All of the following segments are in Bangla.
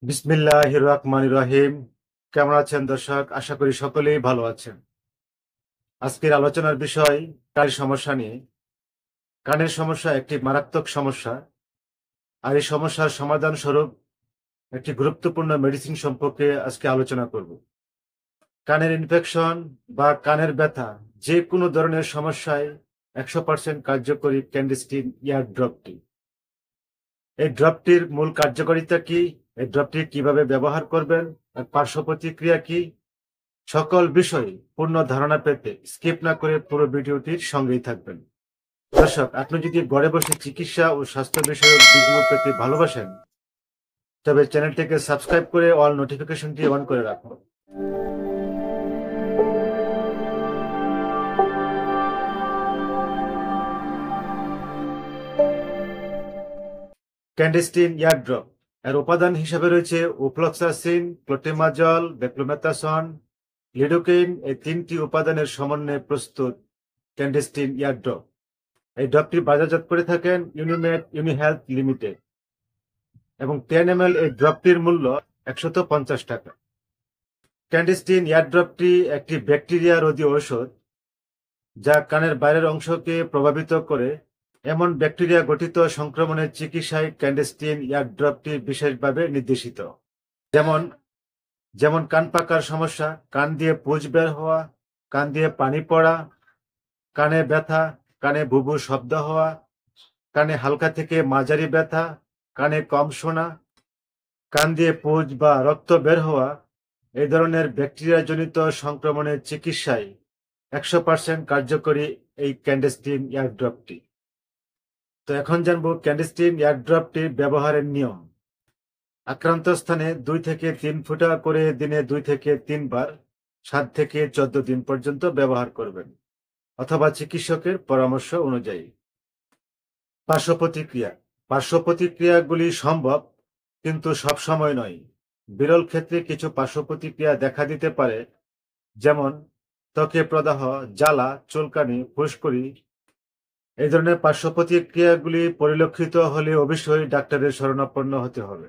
বিসমিল্লাহির রহমানির রহিম। কেমন আছেন দর্শক? আশা করি সকলেই ভালো আছেন। আজকের আলোচনার বিষয় কানের সমস্যা নিয়ে। কানের সমস্যা একটি মারাত্মক সমস্যা, আর এই সমস্যার সমাধান স্বরূপ একটি গুরুত্বপূর্ণ মেডিসিন সম্পর্কে আজকে আলোচনা করব। কানের ইনফেকশন বা কানের ব্যথা যে কোনো ধরনের সমস্যায় 100% কার্যকরী ক্যান্ডিস্টিন ইয়ার ড্রপটি। এই ড্রপটির মূল কার্যকারিতা কি, এই ড্রপটি কিভাবে ব্যবহার করবেন, আর পার্শ্ব প্রতিক্রিয়া কি, সকল বিষয়ে পূর্ণ ধারণা পেতে স্কিপ না করে পুরো ভিডিওটির সঙ্গেই থাকবেন। দর্শক, আপনি যদি ঘরে বসে চিকিৎসা ও স্বাস্থ্য বিষয়ক ভিডিও পেতে ভালোবাসেন, তবে চ্যানেলটিকে সাবস্ক্রাইব করে অল নোটিফিকেশনটি অন করে রাখুন। ক্যান্ডিস্টিন ইয়ার ড্রপ এর উপাদান হিসেবে রয়েছে ওফ্লক্সাসিন, ক্লোটেমাজল, বেক্লোমেথাসন, লিডোকেইন। এই তিনটি উপাদানের সমন্বয়ে প্রস্তুত ক্যান্ডিস্টিন ইয়ার ড্রপ। এই ড্রপটি বাজারজাত করে থাকেন ইউনিমেড ইউনিহেলথ লিমিটেড এবং 10 ml এই ড্রপটির মূল্য 150 টাকা। ক্যান্ডিস্টিন ইয়ার ড্রপটি একটি ব্যাকটেরিয়া রোধী ঔষধ যা কানের বাইরের অংশকে প্রভাবিত করে। এমন ব্যাকটেরিয়া গঠিত সংক্রমণের চিকিৎসায় ক্যান্ডিস্টিন ইয়ার ড্রপটি বিশেষভাবে নির্দেশিত। যেমন যেমন কান পাকার সমস্যা, কান দিয়ে পুঁজ বের হওয়া, কান দিয়ে পানি পড়া, কানে ব্যথা, কানে বুবু শব্দ হওয়া, কানে হালকা থেকে মাঝারি ব্যথা, কানে কম শোনা, কান দিয়ে পুঁজ বা রক্ত বের হওয়া। এই ধরনের ব্যাকটেরিয়াজনিত সংক্রমণের চিকিৎসায় 100% কার্যকরী এই ক্যান্ডিস্টিন ইয়ার ড্রপটি। তো এখন জানবো ক্যান্ডিস্টিন ইয়ার ড্রপটির ব্যবহারের নিয়ম। আক্রান্ত স্থানে 2 থেকে 3 ফোঁটা করে দিনে 2 থেকে 3 বার 7 থেকে 14 দিন পর্যন্ত ব্যবহার করবেন, অথবা চিকিৎসকের পরামর্শ অনুযায়ী। পার্শ্ব প্রতিক্রিয়া। পার্শ্ব প্রতিক্রিয়াগুলি সম্ভব, কিন্তু সব সময় নয়। বিরল ক্ষেত্রে কিছু পার্শ্ব প্রতিক্রিয়া দেখা দিতে পারে, যেমন ত্বকে প্রদাহ, জ্বালা, চুলকানি, ফুসকুড়ি। এই ধরনের পার্শ্ব প্রতিক্রিয়াগুলি পরিলক্ষিত হলে অবশ্যই ডাক্তারের শরণাপন্ন হতে হবে।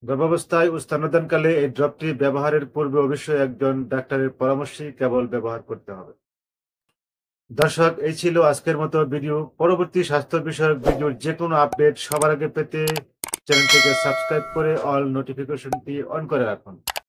গর্ভাবস্থায় ও স্তন্যদানকালে এই ড্রপটি ব্যবহারের পূর্বে অবশ্যই একজন ডাক্তারের পরামর্শেই কেবল ব্যবহার করতে হবে। দর্শক, এই ছিল আজকের মতো ভিডিও। পরবর্তী স্বাস্থ্য বিষয়ক ভিডিওর যে কোনো আপডেট সবার আগে পেতে চ্যানেলটিকে সাবস্ক্রাইব করে অল নোটিফিকেশনটি অন করে রাখুন।